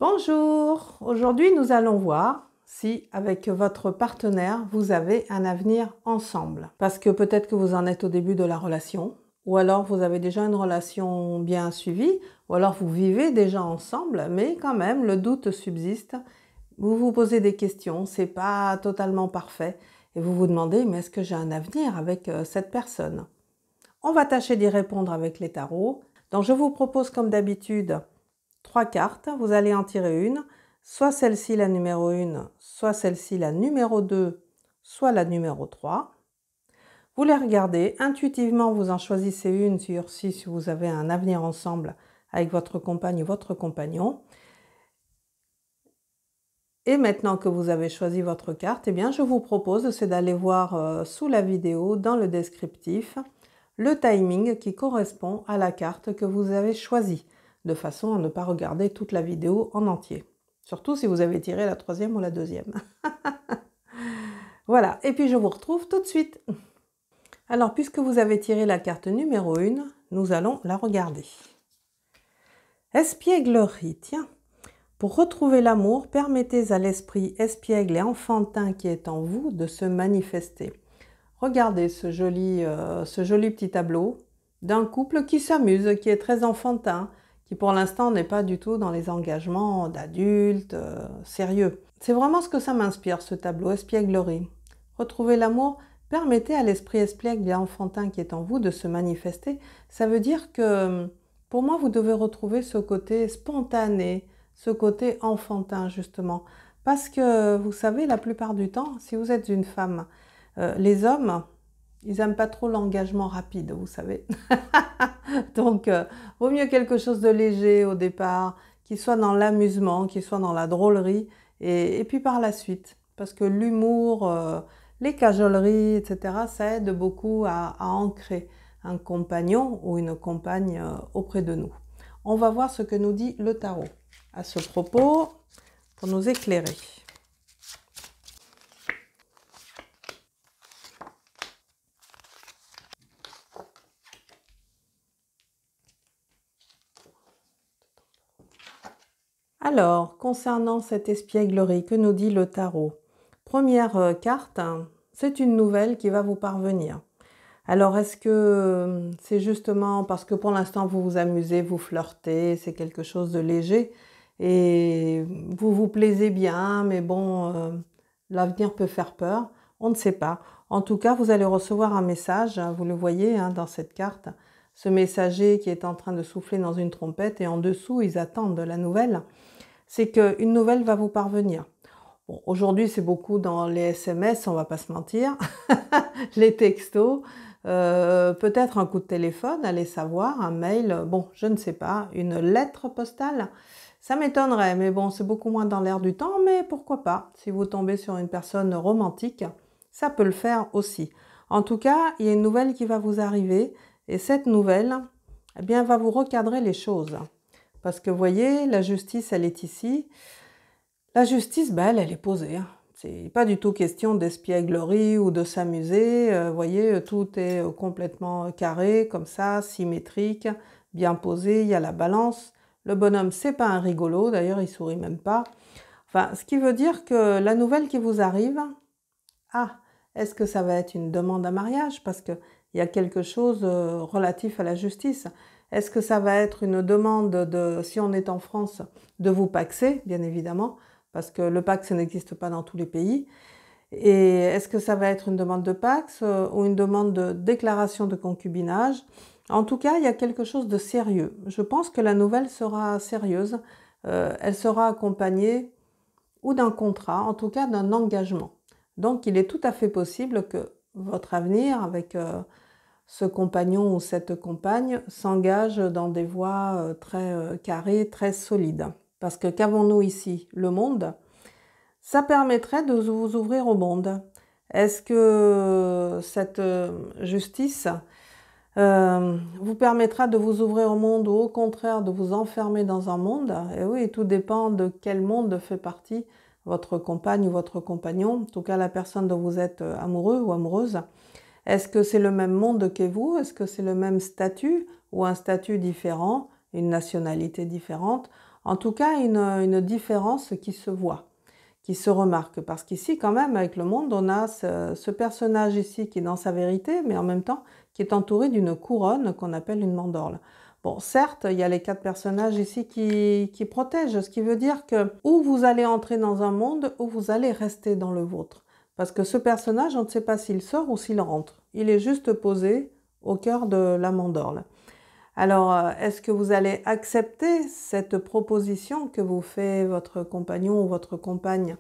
Bonjour, aujourd'hui nous allons voir si avec votre partenaire vous avez un avenir ensemble. Parce que peut-être que vous en êtes au début de la relation, ou alors vous avez déjà une relation bien suivie, ou alors vous vivez déjà ensemble, mais quand même le doute subsiste. Vous vous posez des questions, c'est pas totalement parfait, et vous vous demandez mais est-ce que j'ai un avenir avec cette personne? On va tâcher d'y répondre avec les tarots. Donc je vous propose comme d'habitude 3 cartes, vous allez en tirer une, soit celle-ci la numéro 1, soit celle-ci la numéro 2, soit la numéro 3. Vous les regardez, intuitivement vous en choisissez une sur si vous avez un avenir ensemble avec votre compagne ou votre compagnon. Et maintenant que vous avez choisi votre carte, eh bien je vous propose c'est d'aller voir sous la vidéo, dans le descriptif, le timing qui correspond à la carte que vous avez choisie, de façon à ne pas regarder toute la vidéo en entier. Surtout si vous avez tiré la troisième ou la deuxième. Voilà, et puis je vous retrouve tout de suite. Alors, puisque vous avez tiré la carte numéro 1, nous allons la regarder. Espièglerie, tiens. Pour retrouver l'amour, permettez à l'esprit espiègle et enfantin qui est en vous de se manifester. Regardez ce joli petit tableau d'un couple qui s'amuse, qui est très enfantin, qui pour l'instant n'est pas du tout dans les engagements d'adultes sérieux. C'est vraiment ce que ça m'inspire, ce tableau, espièglerie. Retrouver l'amour, permettez à l'esprit espiègle et enfantin qui est en vous de se manifester. Ça veut dire que, pour moi, vous devez retrouver ce côté spontané, ce côté enfantin, justement. Parce que, vous savez, la plupart du temps, si vous êtes une femme, les hommes, ils n'aiment pas trop l'engagement rapide, vous savez. Donc, vaut mieux quelque chose de léger au départ, qui soit dans l'amusement, qui soit dans la drôlerie, et puis par la suite. Parce que l'humour, les cajoleries, etc., ça aide beaucoup à ancrer un compagnon ou une compagne auprès de nous. On va voir ce que nous dit le tarot à ce propos pour nous éclairer. Alors, concernant cette espièglerie, que nous dit le tarot? Première carte, c'est une nouvelle qui va vous parvenir. Alors, est-ce que c'est justement parce que pour l'instant vous vous amusez, vous flirtez, c'est quelque chose de léger et vous vous plaisez bien, mais bon, l'avenir peut faire peur, on ne sait pas. En tout cas, vous allez recevoir un message, vous le voyez dans cette carte, ce messager qui est en train de souffler dans une trompette et en dessous, ils attendent la nouvelle. C'est qu'une nouvelle va vous parvenir. Bon, aujourd'hui, c'est beaucoup dans les SMS, on va pas se mentir, les textos, peut-être un coup de téléphone, allez savoir, un mail, bon, je ne sais pas, une lettre postale, ça m'étonnerait, mais bon, c'est beaucoup moins dans l'air du temps, mais pourquoi pas, si vous tombez sur une personne romantique, ça peut le faire aussi. En tout cas, il y a une nouvelle qui va vous arriver, et cette nouvelle, eh bien, va vous recadrer les choses. Parce que vous voyez, la justice, elle est ici. La justice, elle est posée. C'est pas du tout question d'espièglerie ou de s'amuser. Vous voyez, tout est complètement carré, comme ça, symétrique, bien posé. Il y a la balance. Le bonhomme, c'est pas un rigolo. D'ailleurs, il sourit même pas. Enfin, ce qui veut dire que la nouvelle qui vous arrive, est-ce que ça va être une demande à mariage? Parce qu'il y a quelque chose relatif à la justice. Est-ce que ça va être une demande de, si on est en France, de vous paxer, bien évidemment, parce que le pax n'existe pas dans tous les pays. Et est-ce que ça va être une demande de pax ou une demande de déclaration de concubinage? En tout cas, il y a quelque chose de sérieux. Je pense que la nouvelle sera sérieuse. Elle sera accompagnée ou d'un contrat, en tout cas d'un engagement. Donc, il est tout à fait possible que votre avenir avec ce compagnon ou cette compagne s'engage dans des voies très carrées, très solides. Parce que qu'avons-nous ici? Le monde. Ça permettrait de vous ouvrir au monde. Est-ce que cette justice vous permettra de vous ouvrir au monde ou au contraire de vous enfermer dans un monde? Et oui, tout dépend de quel monde fait partie votre compagne ou votre compagnon, en tout cas la personne dont vous êtes amoureux ou amoureuse. Est-ce que c'est le même monde que vous? Est-ce que c'est le même statut ou un statut différent, une nationalité différente? En tout cas, une différence qui se voit, qui se remarque. Parce qu'ici, quand même, avec le monde, on a ce personnage ici qui est dans sa vérité, mais en même temps, qui est entouré d'une couronne qu'on appelle une mandorle. Bon, certes, il y a les 4 personnages ici qui protègent, ce qui veut dire que ou vous allez entrer dans un monde, ou vous allez rester dans le vôtre. Parce que ce personnage, on ne sait pas s'il sort ou s'il rentre. Il est juste posé au cœur de la mandorle. Alors, est-ce que vous allez accepter cette proposition que vous fait votre compagnon ou votre compagne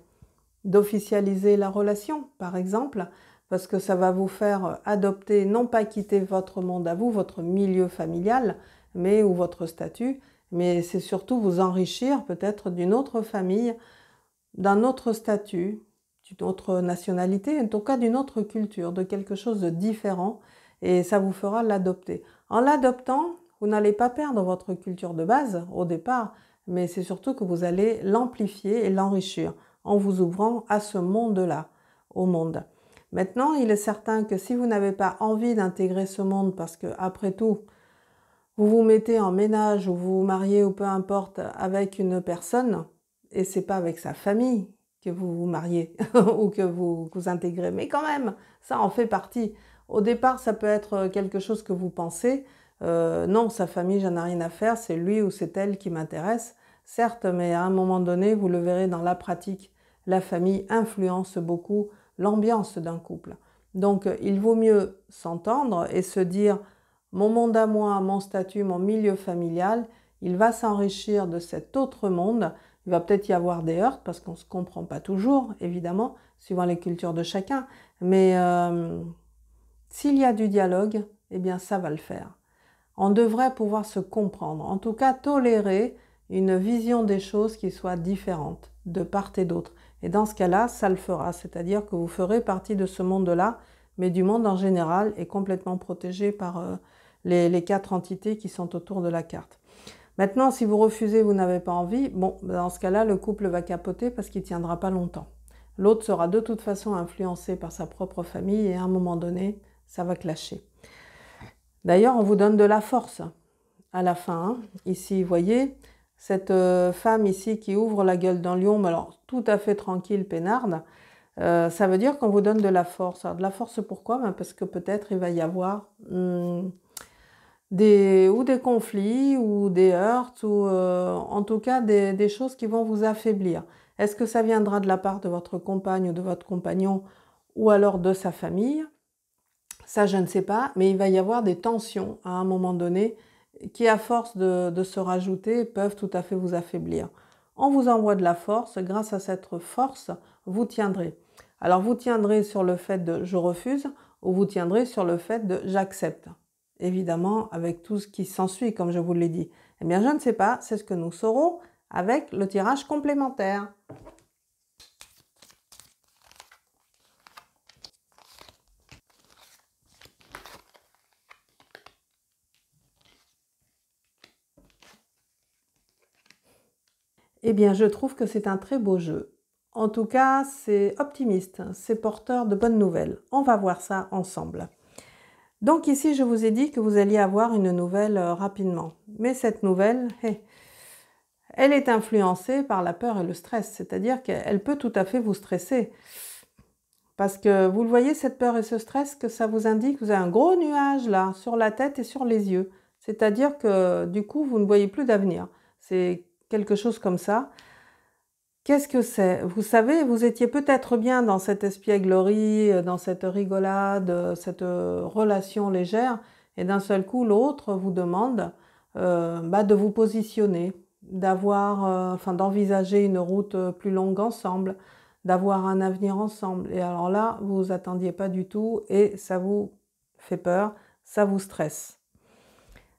d'officialiser la relation, par exemple, parce que ça va vous faire adopter, non pas quitter votre monde à vous, votre milieu familial, mais ou votre statut, mais c'est surtout vous enrichir peut-être d'une autre famille, d'un autre statut, d'une autre nationalité, en tout cas d'une autre culture, de quelque chose de différent, et ça vous fera l'adopter. En l'adoptant, vous n'allez pas perdre votre culture de base au départ, mais c'est surtout que vous allez l'amplifier et l'enrichir en vous ouvrant à ce monde-là, au monde. Maintenant, il est certain que si vous n'avez pas envie d'intégrer ce monde, parce que après tout, vous vous mettez en ménage ou vous vous mariez ou peu importe avec une personne, et c'est pas avec sa famille que vous vous mariez ou que vous intégrez, mais quand même, ça en fait partie. Au départ, ça peut être quelque chose que vous pensez, non, sa famille, j'en ai rien à faire, c'est lui ou c'est elle qui m'intéresse, certes, mais à un moment donné, vous le verrez dans la pratique, la famille influence beaucoup l'ambiance d'un couple. Donc, il vaut mieux s'entendre et se dire mon monde à moi, mon statut, mon milieu familial, il va s'enrichir de cet autre monde. Il va peut-être y avoir des heurts parce qu'on ne se comprend pas toujours, évidemment, suivant les cultures de chacun. Mais s'il y a du dialogue, eh bien ça va le faire. On devrait pouvoir se comprendre, en tout cas tolérer une vision des choses qui soit différente de part et d'autre. Et dans ce cas-là, ça le fera, c'est-à-dire que vous ferez partie de ce monde-là, mais du monde en général est complètement protégé par les 4 entités qui sont autour de la carte. Maintenant, si vous refusez, vous n'avez pas envie, bon, dans ce cas-là, le couple va capoter parce qu'il ne tiendra pas longtemps. L'autre sera de toute façon influencé par sa propre famille et à un moment donné, ça va clasher. D'ailleurs, on vous donne de la force à la fin. Hein. Ici, vous voyez, cette femme ici qui ouvre la gueule d'un lion, mais alors tout à fait tranquille, peinarde, ça veut dire qu'on vous donne de la force. Alors, de la force, pourquoi? Parce que peut-être il va y avoir des conflits ou des heurts ou en tout cas des choses qui vont vous affaiblir. Est-ce que ça viendra de la part de votre compagne ou de votre compagnon ou alors de sa famille? Ça, je ne sais pas, mais il va y avoir des tensions à un moment donné qui, à force de se rajouter, peuvent tout à fait vous affaiblir. On vous envoie de la force, grâce à cette force, vous tiendrez. Alors vous tiendrez sur le fait de « je refuse » ou vous tiendrez sur le fait de « j'accepte ». Évidemment, avec tout ce qui s'ensuit, comme je vous l'ai dit. Eh bien, je ne sais pas, c'est ce que nous saurons avec le tirage complémentaire. Eh bien, je trouve que c'est un très beau jeu. En tout cas, c'est optimiste, c'est porteur de bonnes nouvelles. On va voir ça ensemble. Donc ici, je vous ai dit que vous alliez avoir une nouvelle rapidement. Mais cette nouvelle, elle est influencée par la peur et le stress. C'est-à-dire qu'elle peut tout à fait vous stresser. Parce que vous le voyez, cette peur et ce stress, que ça vous indique que vous avez un gros nuage là, sur la tête et sur les yeux. C'est-à-dire que du coup, vous ne voyez plus d'avenir. C'est quelque chose comme ça. Qu'est-ce que c'est? Vous savez, vous étiez peut-être bien dans cette espièglerie, dans cette rigolade, cette relation légère, et d'un seul coup, l'autre vous demande de vous positionner, d'avoir, d'envisager une route plus longue ensemble, d'avoir un avenir ensemble. Et alors là, vous vous attendiez pas du tout et ça vous fait peur, ça vous stresse.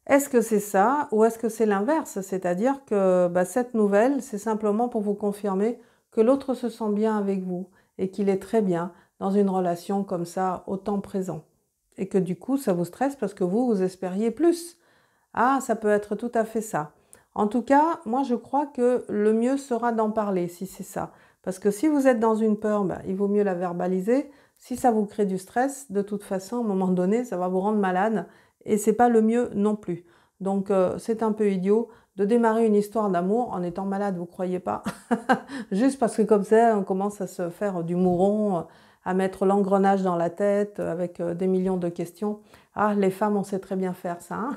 Est-ce que c'est ça ou est-ce que c'est l'inverse? C'est-à-dire que cette nouvelle, c'est simplement pour vous confirmer que l'autre se sent bien avec vous et qu'il est très bien dans une relation comme ça au temps présent. Et que du coup, ça vous stresse parce que vous espériez plus. Ah, ça peut être tout à fait ça. En tout cas, moi je crois que le mieux sera d'en parler si c'est ça. Parce que si vous êtes dans une peur, il vaut mieux la verbaliser. Si ça vous crée du stress, de toute façon, à un moment donné, ça va vous rendre malade. Et c'est pas le mieux non plus. Donc c'est un peu idiot de démarrer une histoire d'amour en étant malade, vous croyez pas? Juste parce que comme ça, on commence à se faire du mouron, à mettre l'engrenage dans la tête avec des millions de questions. Ah, les femmes, on sait très bien faire ça, hein.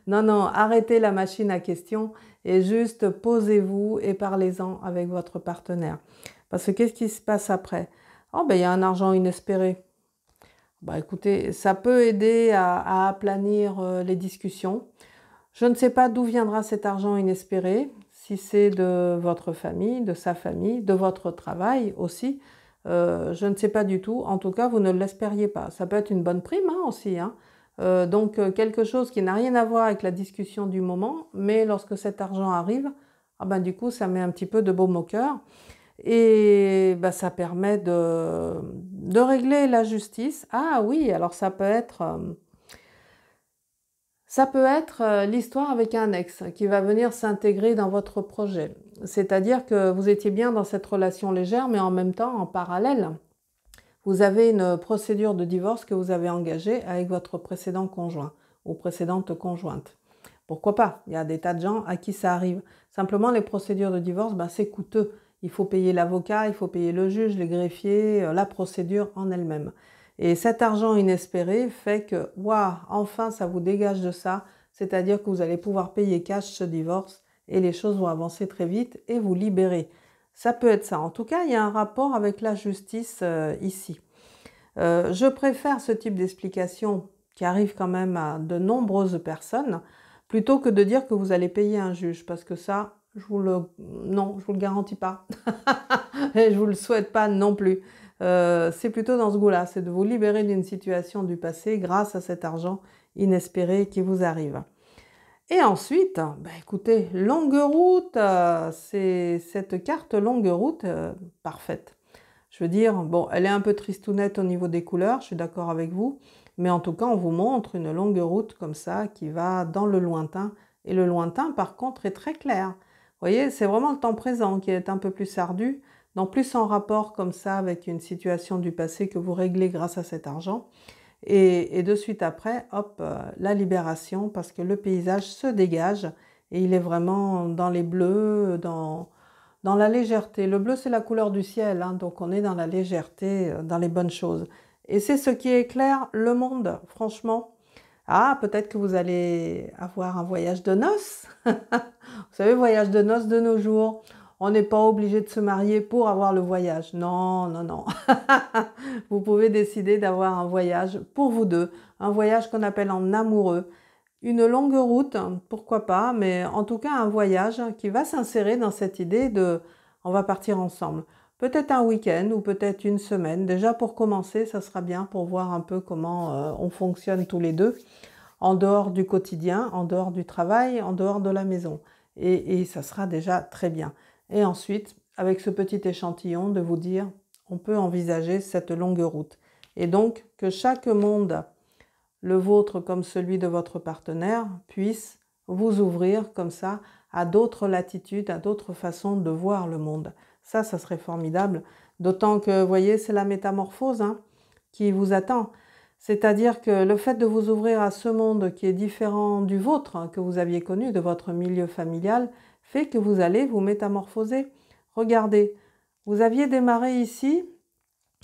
Non, non, arrêtez la machine à questions et juste posez-vous et parlez-en avec votre partenaire. Parce que qu'est-ce qui se passe après? Oh, ben, il y a un argent inespéré. Bah, écoutez, ça peut aider à aplanir les discussions. Je ne sais pas d'où viendra cet argent inespéré, si c'est de votre famille, de sa famille, de votre travail aussi. Je ne sais pas du tout. En tout cas, vous ne l'espériez pas. Ça peut être une bonne prime hein, aussi, hein. Donc, quelque chose qui n'a rien à voir avec la discussion du moment, mais lorsque cet argent arrive, ah ben, du coup, ça met un petit peu de baume au cœur. Et ben, ça permet de régler la justice. Ah oui, alors ça peut être l'histoire avec un ex qui va venir s'intégrer dans votre projet. C'est-à-dire que vous étiez bien dans cette relation légère, mais en même temps, en parallèle, vous avez une procédure de divorce que vous avez engagée avec votre précédent conjoint ou précédente conjointe. Pourquoi pas? Il y a des tas de gens à qui ça arrive. Simplement, les procédures de divorce, ben, c'est coûteux. Il faut payer l'avocat, il faut payer le juge, les greffiers, la procédure en elle-même. Et cet argent inespéré fait que, waouh, enfin, ça vous dégage de ça. C'est-à-dire que vous allez pouvoir payer cash ce divorce et les choses vont avancer très vite et vous libérer. Ça peut être ça. En tout cas, il y a un rapport avec la justice ici. Je préfère ce type d'explication qui arrive quand même à de nombreuses personnes plutôt que de dire que vous allez payer un juge parce que ça, non, je vous le garantis pas. Et je vous le souhaite pas non plus. C'est plutôt dans ce goût-là, c'est de vous libérer d'une situation du passé grâce à cet argent inespéré qui vous arrive. Et ensuite, bah écoutez, longue route, c'est cette carte longue route parfaite. Je veux dire, bon, elle est un peu tristounette au niveau des couleurs, je suis d'accord avec vous, mais en tout cas, on vous montre une longue route comme ça qui va dans le lointain. Et le lointain, par contre, est très clair. Vous voyez, c'est vraiment le temps présent qui est un peu plus ardu, non plus en rapport comme ça avec une situation du passé que vous réglez grâce à cet argent. Et de suite après, hop, la libération, parce que le paysage se dégage et il est vraiment dans les bleus, dans la légèreté. Le bleu, c'est la couleur du ciel, hein, donc on est dans la légèreté, dans les bonnes choses. Et c'est ce qui éclaire le monde, franchement. Ah, peut-être que vous allez avoir un voyage de noces. Vous savez, voyage de noces de nos jours. On n'est pas obligé de se marier pour avoir le voyage. Non, non, non. Vous pouvez décider d'avoir un voyage pour vous deux. Un voyage qu'on appelle en amoureux. Une longue route, pourquoi pas, mais en tout cas un voyage qui va s'insérer dans cette idée de on va partir ensemble. Peut-être un week-end ou peut-être une semaine. Déjà pour commencer, ça sera bien pour voir un peu comment on fonctionne tous les deux, en dehors du quotidien, en dehors du travail, en dehors de la maison. Et ça sera déjà très bien. Et ensuite, avec ce petit échantillon, de vous dire, on peut envisager cette longue route. Et donc, que chaque monde, le vôtre comme celui de votre partenaire, puisse vous ouvrir comme ça à d'autres latitudes, à d'autres façons de voir le monde. Ça serait formidable. D'autant que, vous voyez, c'est la métamorphose hein, qui vous attend. C'est-à-dire que le fait de vous ouvrir à ce monde qui est différent du vôtre, hein, que vous aviez connu, de votre milieu familial, fait que vous allez vous métamorphoser. Regardez, vous aviez démarré ici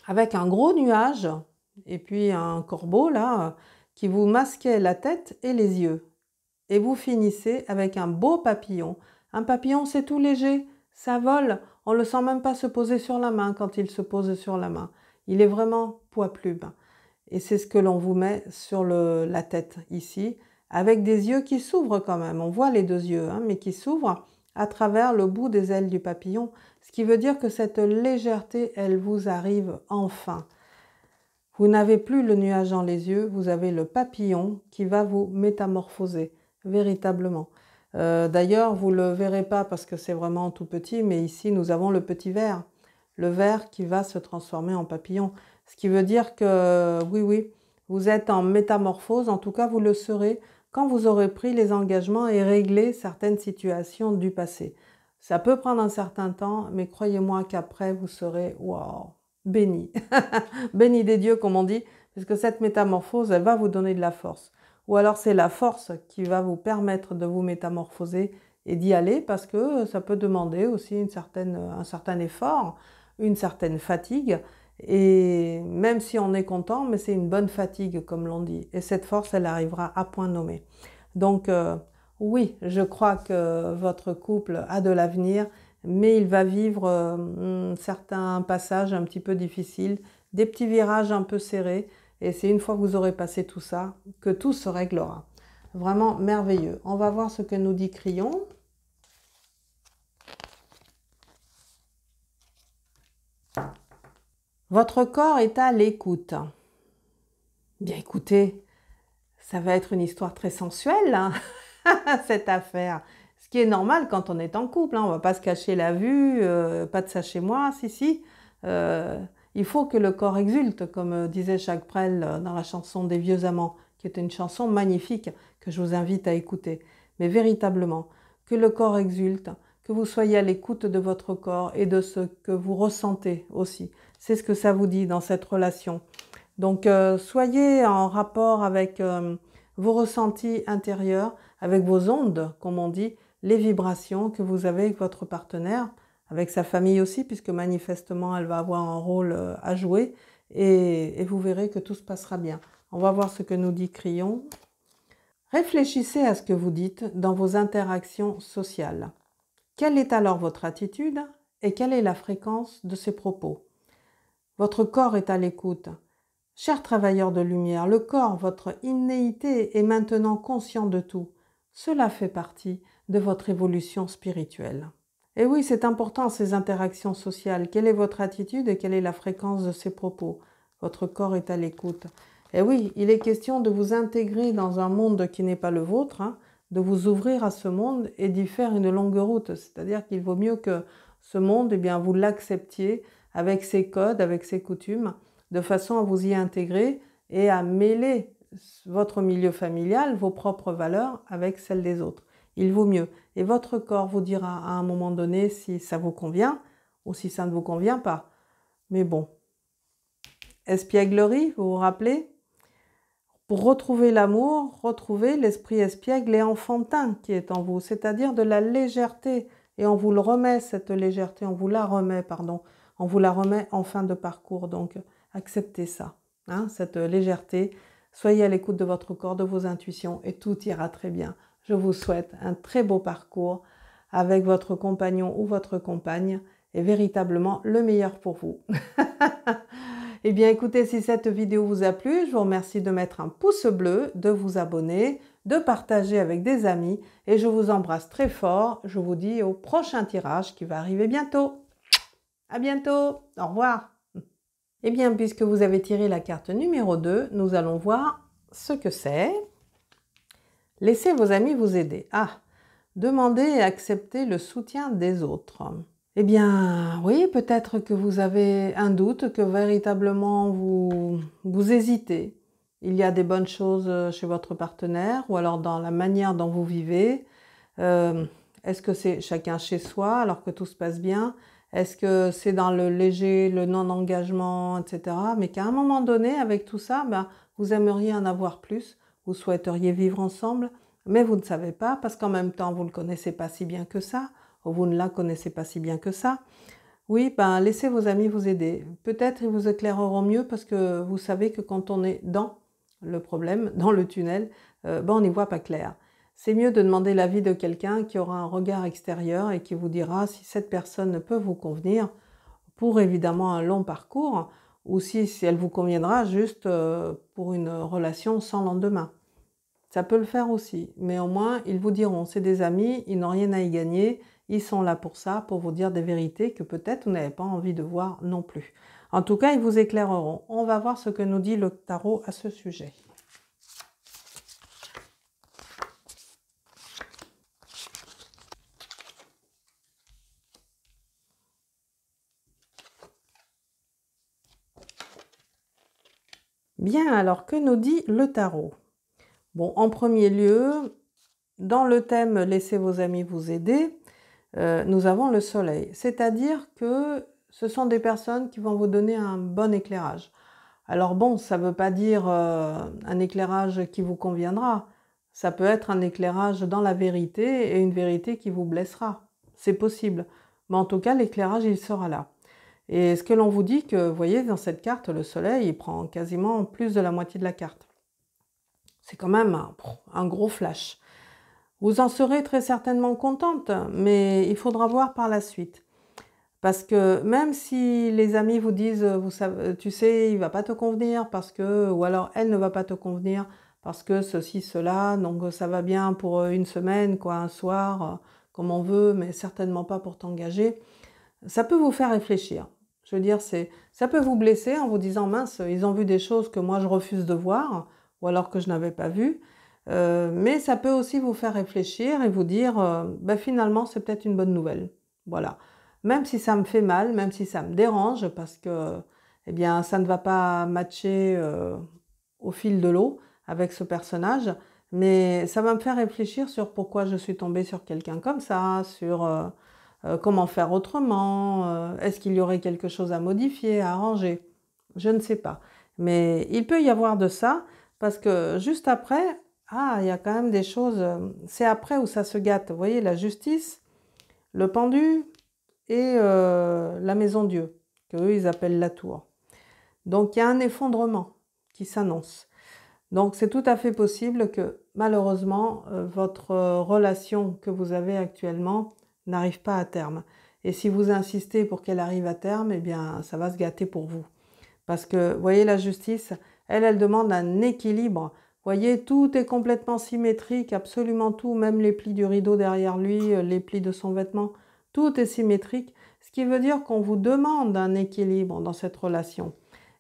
avec un gros nuage et puis un corbeau là qui vous masquait la tête et les yeux. Et vous finissez avec un beau papillon. Un papillon, c'est tout léger, ça vole. On ne le sent même pas se poser sur la main quand il se pose sur la main. Il est vraiment poids-plume. Et c'est ce que l'on vous met sur la tête ici, avec des yeux qui s'ouvrent quand même. On voit les deux yeux, hein, mais qui s'ouvrent à travers le bout des ailes du papillon. Ce qui veut dire que cette légèreté, elle vous arrive enfin. Vous n'avez plus le nuage dans les yeux, vous avez le papillon qui va vous métamorphoser, véritablement. D'ailleurs, vous ne le verrez pas parce que c'est vraiment tout petit, mais ici, nous avons le petit ver. Le ver qui va se transformer en papillon. Ce qui veut dire que, oui, oui, vous êtes en métamorphose, en tout cas, vous le serez quand vous aurez pris les engagements et réglé certaines situations du passé. Ça peut prendre un certain temps, mais croyez-moi qu'après, vous serez, waouh, béni. Béni des dieux, comme on dit, parce que cette métamorphose, elle va vous donner de la force. ou alors c'est la force qui va vous permettre de vous métamorphoser et d'y aller, parce que ça peut demander aussi un certain effort, une certaine fatigue, et même si on est content, mais c'est une bonne fatigue comme l'on dit, et cette force elle arrivera à point nommé. Donc oui, je crois que votre couple a de l'avenir, mais il va vivre certains passages un petit peu difficiles, des petits virages un peu serrés, et c'est une fois que vous aurez passé tout ça que tout se réglera. Vraiment merveilleux. On va voir ce que nous dit Crayon. Votre corps est à l'écoute. Bien écoutez, ça va être une histoire très sensuelle, hein, cette affaire. Ce qui est normal quand on est en couple, hein. On ne va pas se cacher la vue, pas de ça chez moi, si. Il faut que le corps exulte, comme disait Jacques Brel dans la chanson des vieux amants, qui est une chanson magnifique que je vous invite à écouter. Mais véritablement, que le corps exulte, que vous soyez à l'écoute de votre corps et de ce que vous ressentez aussi. C'est ce que ça vous dit dans cette relation. Donc, soyez en rapport avec vos ressentis intérieurs, avec vos ondes, comme on dit, les vibrations que vous avez avec votre partenaire, avec sa famille aussi, puisque manifestement, elle va avoir un rôle à jouer, et vous verrez que tout se passera bien. On va voir ce que nous dit Crayon. Réfléchissez à ce que vous dites dans vos interactions sociales. Quelle est alors votre attitude et quelle est la fréquence de ces propos? Votre corps est à l'écoute. Chers travailleurs de lumière, le corps, votre innéité, est maintenant conscient de tout. Cela fait partie de votre évolution spirituelle. Et oui, c'est important ces interactions sociales. Quelle est votre attitude et quelle est la fréquence de ces propos? Votre corps est à l'écoute. Et oui, il est question de vous intégrer dans un monde qui n'est pas le vôtre, hein, de vous ouvrir à ce monde et d'y faire une longue route. C'est-à-dire qu'il vaut mieux que ce monde, eh bien, vous l'acceptiez avec ses codes, avec ses coutumes, de façon à vous y intégrer et à mêler votre milieu familial, vos propres valeurs avec celles des autres. Il vaut mieux. Et votre corps vous dira à un moment donné si ça vous convient ou si ça ne vous convient pas. Mais bon. Espièglerie, vous vous rappelez? Pour retrouver l'amour, retrouver l'esprit espiègle et enfantin qui est en vous, c'est-à-dire de la légèreté. Et on vous le remet, cette légèreté, on vous la remet, pardon. On vous la remet en fin de parcours. Donc, acceptez ça, hein, cette légèreté. Soyez à l'écoute de votre corps, de vos intuitions et tout ira très bien. Je vous souhaite un très beau parcours avec votre compagnon ou votre compagne et véritablement le meilleur pour vous. Eh bien écoutez, si cette vidéo vous a plu, je vous remercie de mettre un pouce bleu, de vous abonner, de partager avec des amis et je vous embrasse très fort. Je vous dis au prochain tirage qui va arriver bientôt. À bientôt, au revoir. Eh bien, puisque vous avez tiré la carte numéro 2, nous allons voir ce que c'est. Laissez vos amis vous aider. Ah, demandez et acceptez le soutien des autres. Eh bien, oui, peut-être que vous avez un doute, que véritablement vous hésitez. Il y a des bonnes choses chez votre partenaire ou alors dans la manière dont vous vivez. Est-ce que c'est chacun chez soi alors que tout se passe bien? Est-ce que c'est dans le léger, le non-engagement, etc. Mais qu'à un moment donné, avec tout ça, ben, vous aimeriez en avoir plus, vous souhaiteriez vivre ensemble, mais vous ne savez pas parce qu'en même temps, vous ne le connaissez pas si bien que ça, ou vous ne la connaissez pas si bien que ça. Oui, ben, laissez vos amis vous aider. Peut-être ils vous éclaireront mieux parce que vous savez que quand on est dans le problème, dans le tunnel, ben, on n'y voit pas clair. C'est mieux de demander l'avis de quelqu'un qui aura un regard extérieur et qui vous dira si cette personne peut vous convenir pour évidemment un long parcours ou si elle vous conviendra juste pour une relation sans lendemain. Ça peut le faire aussi, mais au moins ils vous diront, c'est des amis, ils n'ont rien à y gagner, ils sont là pour ça, pour vous dire des vérités que peut-être vous n'avez pas envie de voir non plus. En tout cas, ils vous éclaireront. On va voir ce que nous dit le tarot à ce sujet. Bien, alors que nous dit le tarot? Bon, en premier lieu, dans le thème « Laissez vos amis vous aider », nous avons le soleil. C'est-à-dire que ce sont des personnes qui vont vous donner un bon éclairage. Alors bon, ça ne veut pas dire un éclairage qui vous conviendra. Ça peut être un éclairage dans la vérité et une vérité qui vous blessera. C'est possible. Mais en tout cas, l'éclairage, il sera là. Et ce que l'on vous dit que, vous voyez, dans cette carte, le soleil, il prend quasiment plus de la moitié de la carte. C'est quand même un gros flash. Vous en serez très certainement contente, mais il faudra voir par la suite. Parce que même si les amis vous disent, vous savez, tu sais, il ne va pas te convenir, parce que, ou alors elle ne va pas te convenir, parce que ceci, cela, donc ça va bien pour une semaine, quoi, un soir, comme on veut, mais certainement pas pour t'engager, ça peut vous faire réfléchir. Je veux dire, ça peut vous blesser en vous disant, mince, ils ont vu des choses que moi je refuse de voir, ou alors que je n'avais pas vues, mais ça peut aussi vous faire réfléchir et vous dire, ben, finalement, c'est peut-être une bonne nouvelle. Voilà. Même si ça me fait mal, même si ça me dérange, parce que eh bien, ça ne va pas matcher au fil de l'eau avec ce personnage, mais ça va me faire réfléchir sur pourquoi je suis tombée sur quelqu'un comme ça, sur comment faire autrement, est-ce qu'il y aurait quelque chose à modifier, à arranger, je ne sais pas. Mais il peut y avoir de ça, parce que juste après, il y a quand même des choses, c'est après où ça se gâte. Vous voyez, la justice, le pendu et la maison Dieu, qu'eux ils appellent la tour. Donc il y a un effondrement qui s'annonce. Donc c'est tout à fait possible que malheureusement votre relation que vous avez actuellement n'arrive pas à terme. Et si vous insistez pour qu'elle arrive à terme, eh bien ça va se gâter pour vous. Parce que, vous voyez, la justice, elle demande un équilibre. Vous voyez, tout est complètement symétrique, absolument tout, même les plis du rideau derrière lui, les plis de son vêtement, tout est symétrique, ce qui veut dire qu'on vous demande un équilibre dans cette relation.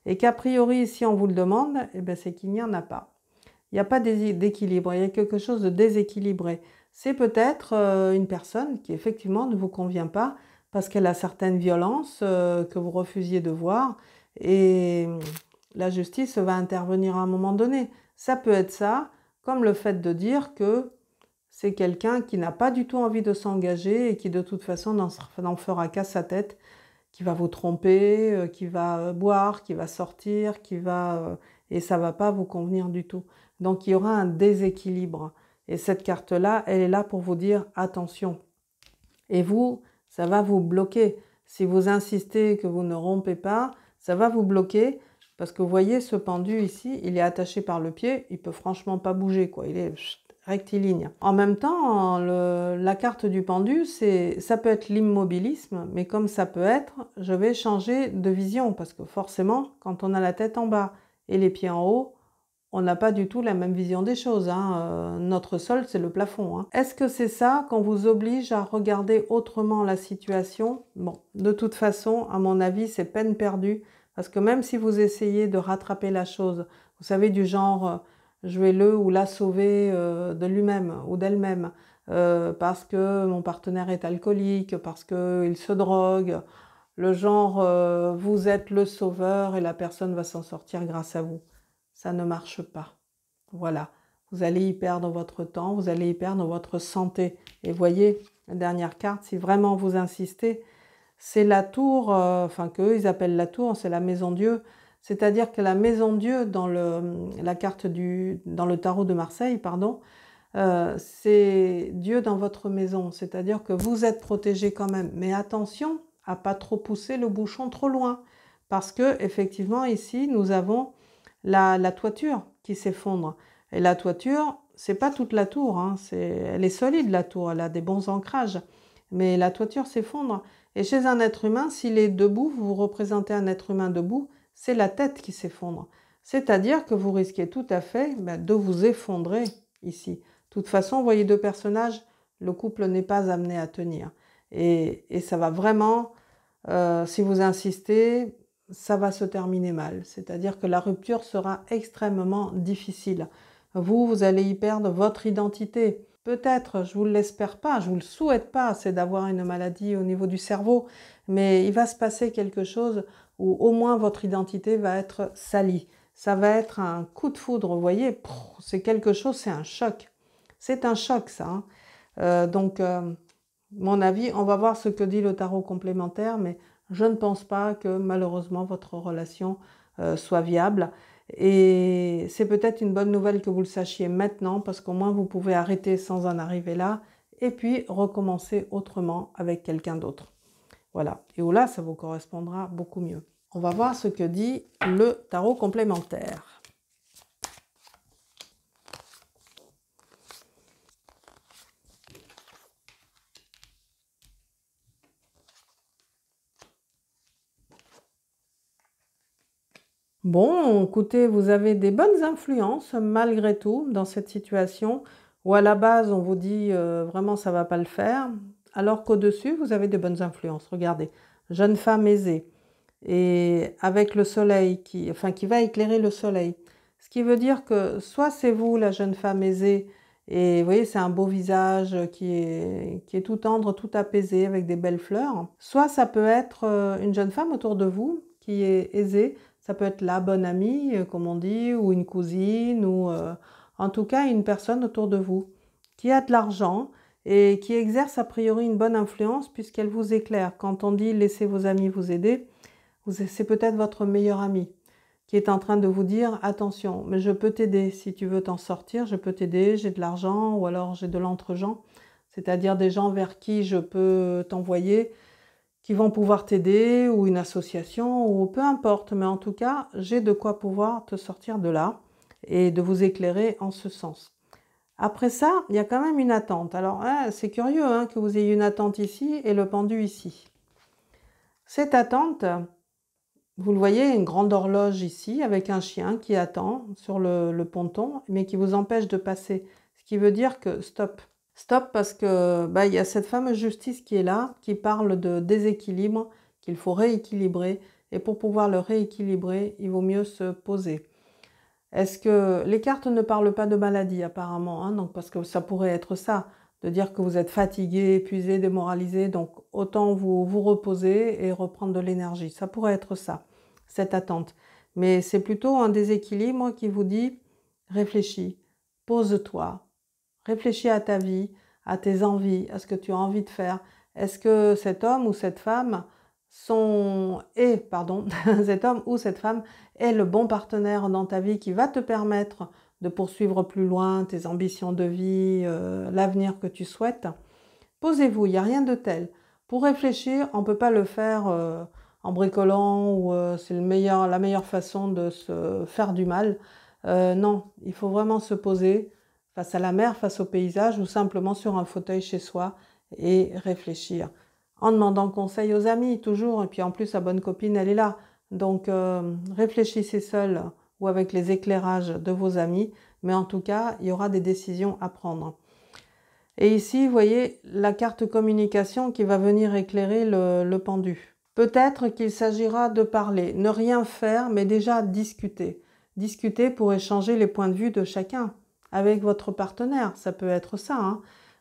Et qu'a priori, si on vous le demande, eh bien, c'est qu'il n'y en a pas. Il n'y a pas d'équilibre, il y a quelque chose de déséquilibré. C'est peut-être une personne qui effectivement ne vous convient pas parce qu'elle a certaines violences que vous refusiez de voir et la justice va intervenir à un moment donné. Ça peut être ça, comme le fait de dire que c'est quelqu'un qui n'a pas du tout envie de s'engager et qui de toute façon n'en fera qu'à sa tête, qui va vous tromper, qui va boire, qui va sortir, et ça va pas vous convenir du tout. Donc il y aura un déséquilibre. Et cette carte-là, elle est là pour vous dire attention. Et vous, ça va vous bloquer. Si vous insistez que vous ne rompez pas, ça va vous bloquer parce que vous voyez ce pendu ici, il est attaché par le pied, il peut franchement pas bouger, quoi. Il est rectiligne. En même temps, la carte du pendu, ça peut être l'immobilisme, mais comme ça peut être, je vais changer de vision parce que forcément, quand on a la tête en bas et les pieds en haut, on n'a pas du tout la même vision des choses. Notre sol, c'est le plafond. Est-ce que c'est ça qu'on vous oblige à regarder autrement la situation? Bon, de toute façon, à mon avis, c'est peine perdue. Parce que même si vous essayez de rattraper la chose, vous savez, du genre, je vais le ou la sauver de lui-même ou d'elle-même, parce que mon partenaire est alcoolique, parce qu'il se drogue, le genre, vous êtes le sauveur et la personne va s'en sortir grâce à vous. Ça ne marche pas. Voilà, vous allez y perdre votre temps, vous allez y perdre votre santé. Et voyez, la dernière carte, si vraiment vous insistez, c'est la tour, enfin qu'eux ils appellent la tour, c'est la maison Dieu. C'est-à-dire que la maison Dieu dans la carte dans le tarot de Marseille, pardon, c'est Dieu dans votre maison. C'est-à-dire que vous êtes protégé quand même. Mais attention à pas trop pousser le bouchon trop loin. Parce que effectivement ici, nous avons la toiture qui s'effondre. Et la toiture, c'est pas toute la tour, elle est solide la tour, elle a des bons ancrages. Mais la toiture s'effondre. Et chez un être humain, s'il est debout, vous représentez un être humain debout, c'est la tête qui s'effondre. C'est-à-dire que vous risquez tout à fait de vous effondrer ici. De toute façon, vous voyez deux personnages, le couple n'est pas amené à tenir. Et ça va vraiment, si vous insistez, ça va se terminer mal. C'est-à-dire que la rupture sera extrêmement difficile. Vous allez y perdre votre identité. Peut-être, je ne vous l'espère pas, je ne vous le souhaite pas, c'est d'avoir une maladie au niveau du cerveau, mais il va se passer quelque chose où au moins votre identité va être salie. Ça va être un coup de foudre, vous voyez, c'est quelque chose, c'est un choc. C'est un choc, ça. Donc, mon avis, on va voir ce que dit le tarot complémentaire, mais je ne pense pas que malheureusement votre relation soit viable. Et c'est peut-être une bonne nouvelle que vous le sachiez maintenant, parce qu'au moins vous pouvez arrêter sans en arriver là, et puis recommencer autrement avec quelqu'un d'autre. Voilà, et où là, ça vous correspondra beaucoup mieux. On va voir ce que dit le tarot complémentaire. Bon, écoutez, vous avez des bonnes influences malgré tout dans cette situation où à la base on vous dit vraiment ça va pas le faire, alors qu'au-dessus vous avez des bonnes influences. Regardez, jeune femme aisée et avec le soleil qui va éclairer le soleil. Ce qui veut dire que soit c'est vous la jeune femme aisée et vous voyez c'est un beau visage qui est tout tendre, tout apaisé avec des belles fleurs, soit ça peut être une jeune femme autour de vous qui est aisée. Ça peut être la bonne amie, comme on dit, ou une cousine, ou en tout cas une personne autour de vous qui a de l'argent et qui exerce a priori une bonne influence puisqu'elle vous éclaire. Quand on dit laissez vos amis vous aider, c'est peut-être votre meilleur ami qui est en train de vous dire attention, mais je peux t'aider si tu veux t'en sortir, je peux t'aider, j'ai de l'argent ou alors j'ai de l'entre-gens, c'est-à-dire des gens vers qui je peux t'envoyer qui vont pouvoir t'aider, ou une association, ou peu importe. Mais en tout cas, j'ai de quoi pouvoir te sortir de là et de vous éclairer en ce sens. Après ça, il y a quand même une attente. Alors, c'est curieux que vous ayez une attente ici et le pendu ici. Cette attente, vous le voyez, une grande horloge ici avec un chien qui attend sur le ponton, mais qui vous empêche de passer. Ce qui veut dire que stop. Stop parce que il y a cette fameuse justice qui est là, qui parle de déséquilibre, qu'il faut rééquilibrer. Et pour pouvoir le rééquilibrer, il vaut mieux se poser. Est-ce que les cartes ne parlent pas de maladie apparemment, donc parce que ça pourrait être ça, de dire que vous êtes fatigué, épuisé, démoralisé, donc autant vous reposer et reprendre de l'énergie. Ça pourrait être ça, cette attente. Mais c'est plutôt un déséquilibre qui vous dit réfléchis, pose-toi. Réfléchis à ta vie, à tes envies, à ce que tu as envie de faire. Est-ce que cet homme ou cette femme cet homme ou cette femme est le bon partenaire dans ta vie qui va te permettre de poursuivre plus loin tes ambitions de vie, l'avenir que tu souhaites? Posez-vous, il n'y a rien de tel. Pour réfléchir, on ne peut pas le faire en bricolant ou c'est la meilleure façon de se faire du mal. Non, il faut vraiment se poser face à la mer, face au paysage ou simplement sur un fauteuil chez soi et réfléchir. En demandant conseil aux amis, toujours. Et puis en plus, sa bonne copine, elle est là. Donc réfléchissez seul ou avec les éclairages de vos amis. Mais en tout cas, il y aura des décisions à prendre. Et ici, vous voyez la carte communication qui va venir éclairer le pendu. Peut-être qu'il s'agira de parler, ne rien faire, mais déjà discuter. Discuter pour échanger les points de vue de chacun avec votre partenaire. Ça peut être ça,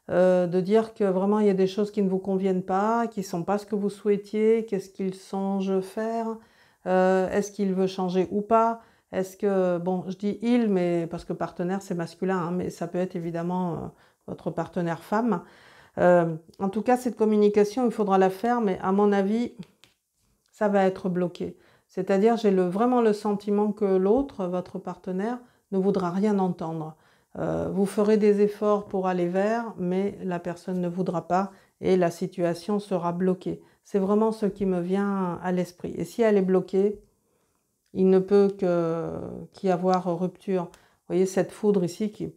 de dire que vraiment il y a des choses qui ne vous conviennent pas, qui ne sont pas ce que vous souhaitiez, qu'est-ce qu'il songe faire, est-ce qu'il veut changer ou pas, est-ce que, bon, je dis il, mais parce que partenaire c'est masculin, mais ça peut être évidemment votre partenaire femme. En tout cas, cette communication, il faudra la faire, mais à mon avis, ça va être bloqué. C'est-à-dire, j'ai vraiment le sentiment que l'autre, votre partenaire, ne voudra rien entendre. Vous ferez des efforts pour aller vers, mais la personne ne voudra pas et la situation sera bloquée. C'est vraiment ce qui me vient à l'esprit. Et si elle est bloquée, il ne peut qu'y avoir rupture. Vous voyez cette foudre ici qui...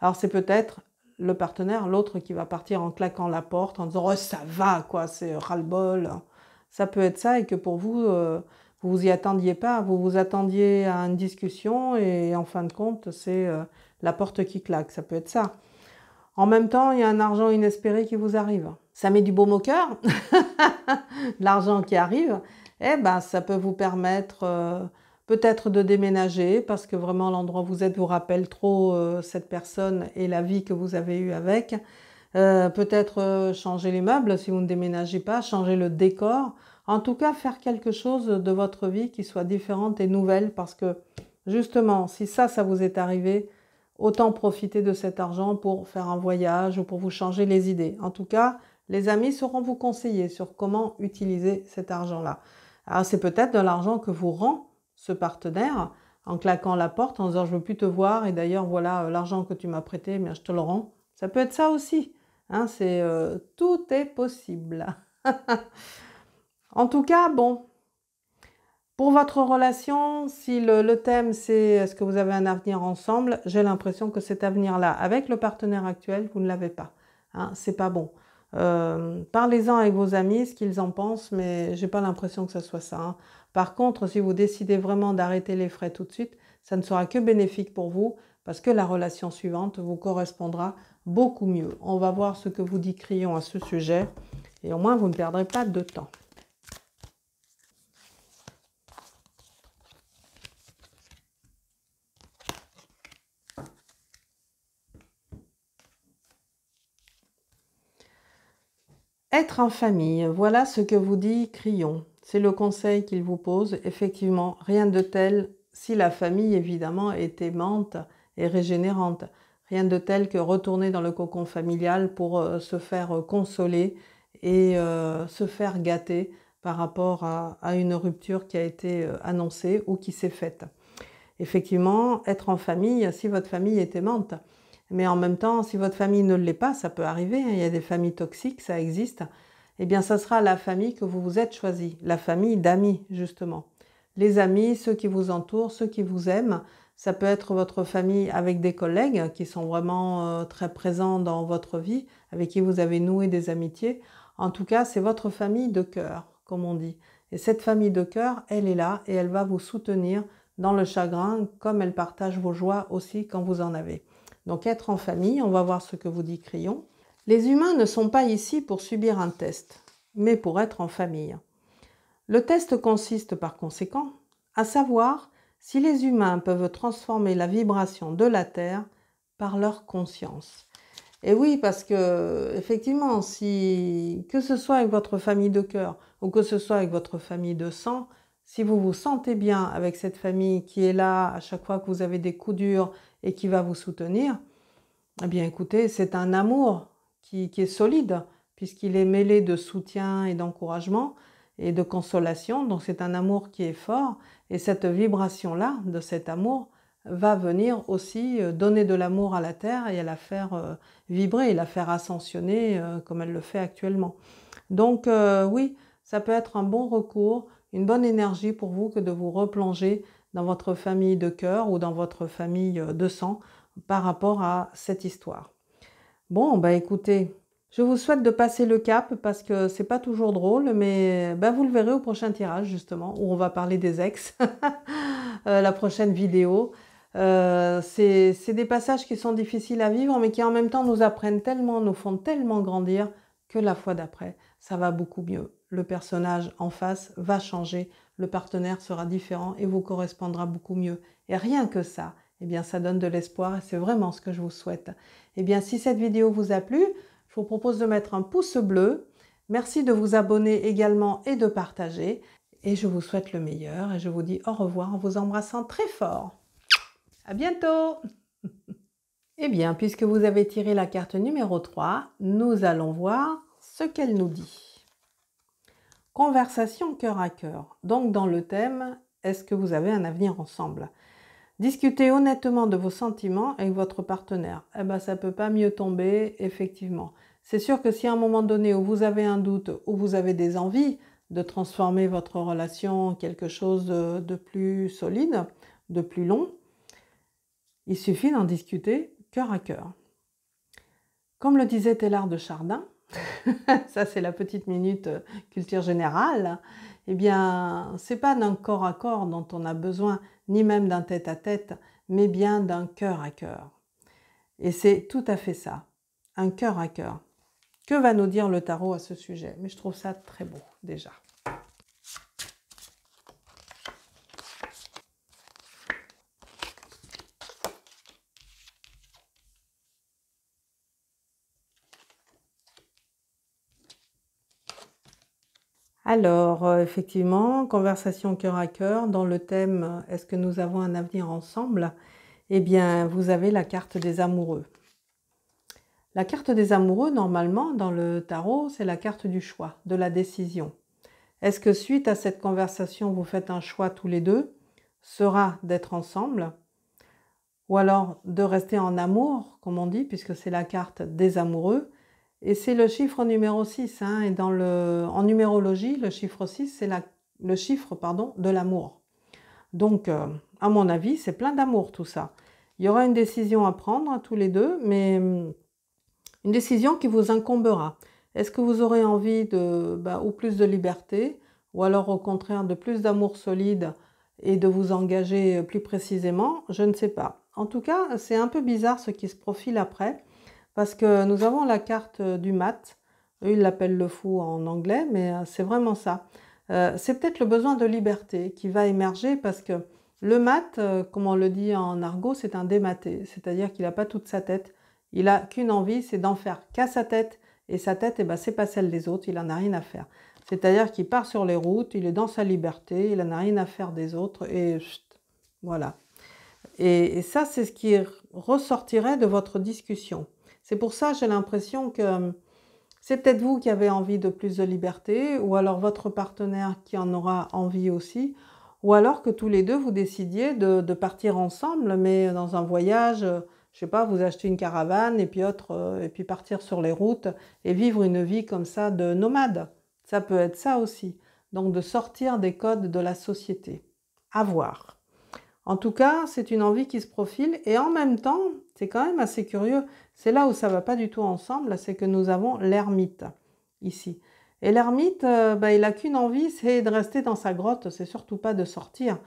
Alors c'est peut-être le partenaire, l'autre qui va partir en claquant la porte, en disant « Oh, ça va, quoi, c'est ras-le-bol ». Ça peut être ça et que pour vous, vous vous y attendiez pas. Vous vous attendiez à une discussion et en fin de compte, c'est la porte qui claque. Ça peut être ça. En même temps, il y a un argent inespéré qui vous arrive. Ça met du baume au cœur. L'argent qui arrive, ça peut vous permettre peut-être de déménager parce que vraiment l'endroit où vous êtes vous rappelle trop cette personne et la vie que vous avez eue avec. Peut-être changer les meubles si vous ne déménagez pas, changer le décor. En tout cas, faire quelque chose de votre vie qui soit différente et nouvelle parce que justement, si ça vous est arrivé, autant profiter de cet argent pour faire un voyage ou pour vous changer les idées. En tout cas, les amis sauront vous conseiller sur comment utiliser cet argent-là. Alors, c'est peut-être de l'argent que vous rend ce partenaire en claquant la porte, en disant je ne veux plus te voir et d'ailleurs voilà l'argent que tu m'as prêté, je te le rends. Ça peut être ça aussi. Hein, tout est possible. En tout cas, bon, pour votre relation, si le thème c'est est-ce que vous avez un avenir ensemble, j'ai l'impression que cet avenir-là, avec le partenaire actuel, vous ne l'avez pas. Hein, c'est pas bon. Parlez-en avec vos amis, ce qu'ils en pensent, mais j'ai pas l'impression que ce soit ça. Hein. Par contre, si vous décidez vraiment d'arrêter les frais tout de suite, ça ne sera que bénéfique pour vous, parce que la relation suivante vous correspondra beaucoup mieux. On va voir ce que vous dit Crayon à ce sujet, et au moins vous ne perdrez pas de temps. Être en famille, voilà ce que vous dit Crayon. C'est le conseil qu'il vous pose. Effectivement, rien de tel si la famille, évidemment, est aimante et régénérante. Rien de tel que retourner dans le cocon familial pour se faire consoler et se faire gâter par rapport à une rupture qui a été annoncée ou qui s'est faite. Effectivement, être en famille, si votre famille est aimante, mais en même temps, si votre famille ne l'est pas, ça peut arriver, hein, il y a des familles toxiques, ça existe, eh bien ça sera la famille que vous vous êtes choisie, la famille d'amis justement. Les amis, ceux qui vous entourent, ceux qui vous aiment, ça peut être votre famille avec des collègues qui sont vraiment très présents dans votre vie, avec qui vous avez noué des amitiés. En tout cas, c'est votre famille de cœur, comme on dit. Et cette famille de cœur, elle est là et elle va vous soutenir dans le chagrin, comme elle partage vos joies aussi quand vous en avez. Donc être en famille, on va voir ce que vous dit Crayon. Les humains ne sont pas ici pour subir un test, mais pour être en famille. Le test consiste par conséquent à savoir si les humains peuvent transformer la vibration de la Terre par leur conscience. Et oui, parce que effectivement, que ce soit avec votre famille de cœur ou que ce soit avec votre famille de sang, si vous vous sentez bien avec cette famille qui est là à chaque fois que vous avez des coups durs et qui va vous soutenir, eh bien écoutez, c'est un amour qui est solide, puisqu'il est mêlé de soutien et d'encouragement et de consolation, donc c'est un amour qui est fort, et cette vibration-là, de cet amour, va venir aussi donner de l'amour à la Terre et à la faire vibrer, et la faire ascensionner comme elle le fait actuellement. Donc oui, ça peut être un bon recours, une bonne énergie pour vous que de vous replonger dans votre famille de cœur ou dans votre famille de sang par rapport à cette histoire. Bon, bah écoutez, je vous souhaite de passer le cap parce que c'est pas toujours drôle, mais vous le verrez au prochain tirage justement, où on va parler des ex, la prochaine vidéo. C'est des passages qui sont difficiles à vivre, mais qui en même temps nous apprennent tellement, nous font tellement grandir que la fois d'après, ça va beaucoup mieux. Le personnage en face va changer, le partenaire sera différent et vous correspondra beaucoup mieux. Et rien que ça, eh bien ça donne de l'espoir et c'est vraiment ce que je vous souhaite. Eh bien si cette vidéo vous a plu, je vous propose de mettre un pouce bleu. Merci de vous abonner également et de partager. Et je vous souhaite le meilleur et je vous dis au revoir en vous embrassant très fort. À bientôt! Eh bien, puisque vous avez tiré la carte numéro 3, nous allons voir ce qu'elle nous dit. Conversation cœur à cœur. Donc dans le thème, est-ce que vous avez un avenir ensemble? Discutez honnêtement de vos sentiments avec votre partenaire. Eh bien, ça ne peut pas mieux tomber, effectivement. C'est sûr que si à un moment donné où vous avez un doute, où vous avez des envies de transformer votre relation en quelque chose de plus solide, de plus long, il suffit d'en discuter cœur à cœur. Comme le disait Teilhard de Chardin, ça c'est la petite minute culture générale, eh bien, c'est pas d'un corps à corps dont on a besoin, ni même d'un tête à tête, mais bien d'un cœur à cœur. Et c'est tout à fait ça, un cœur à cœur. Que va nous dire le tarot à ce sujet? Mais je trouve ça très beau, déjà. Alors, effectivement, conversation cœur à cœur, dans le thème « Est-ce que nous avons un avenir ensemble ?» Eh bien, vous avez la carte des amoureux. La carte des amoureux, normalement, dans le tarot, c'est la carte du choix, de la décision. Est-ce que suite à cette conversation, vous faites un choix tous les deux? sera d'être ensemble, ou alors de rester en amour, comme on dit, puisque c'est la carte des amoureux. Et c'est le chiffre numéro 6, hein, et en numérologie, le chiffre 6, c'est le chiffre de l'amour. Donc, à mon avis, c'est plein d'amour tout ça. Il y aura une décision à prendre tous les deux, mais une décision qui vous incombera. Est-ce que vous aurez envie ou plus de liberté, ou alors au contraire de plus d'amour solide et de vous engager plus précisément? Je ne sais pas. En tout cas, c'est un peu bizarre ce qui se profile après, parce que nous avons la carte du mat. Eux, ils l'appellent le fou en anglais, mais c'est vraiment ça. C'est peut-être le besoin de liberté qui va émerger, parce que le mat, comme on le dit en argot, c'est un dématé, c'est-à-dire qu'il n'a pas toute sa tête. Il n'a qu'une envie, c'est d'en faire qu'à sa tête, et sa tête, c'est pas celle des autres, il n'en a rien à faire. C'est-à-dire qu'il part sur les routes, il est dans sa liberté, il n'en a rien à faire des autres, et chut, voilà. Et ça, c'est ce qui ressortirait de votre discussion. C'est pour ça, j'ai l'impression que c'est peut-être vous qui avez envie de plus de liberté, ou alors votre partenaire qui en aura envie aussi, ou alors que tous les deux, vous décidiez de partir ensemble, mais dans un voyage, je sais pas, vous achetez une caravane et puis partir sur les routes et vivre une vie comme ça de nomade. Ça peut être ça aussi. Donc de sortir des codes de la société. À voir. En tout cas, c'est une envie qui se profile et en même temps, c'est quand même assez curieux. C'est là où ça ne va pas du tout ensemble, c'est que nous avons l'ermite ici. Et l'ermite, il n'a qu'une envie, c'est de rester dans sa grotte, c'est surtout pas de sortir.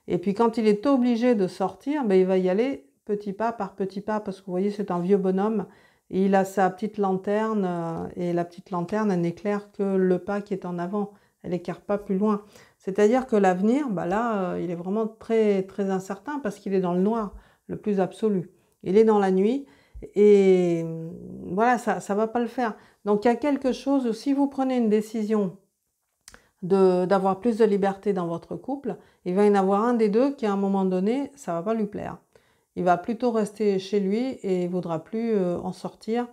Et puis quand il est obligé de sortir, il va y aller petit pas par petit pas, parce que vous voyez, c'est un vieux bonhomme, et il a sa petite lanterne, et la petite lanterne, elle n'éclaire que le pas qui est en avant, elle n'éclaire pas plus loin. C'est-à-dire que l'avenir, là, il est vraiment très, très incertain parce qu'il est dans le noir, le plus absolu. Il est dans la nuit et voilà, ça ne va pas le faire. Donc il y a quelque chose, si vous prenez une décision d'avoir plus de liberté dans votre couple, il va y en avoir un des deux qui à un moment donné, ça ne va pas lui plaire. Il va plutôt rester chez lui et il ne voudra plus en sortir.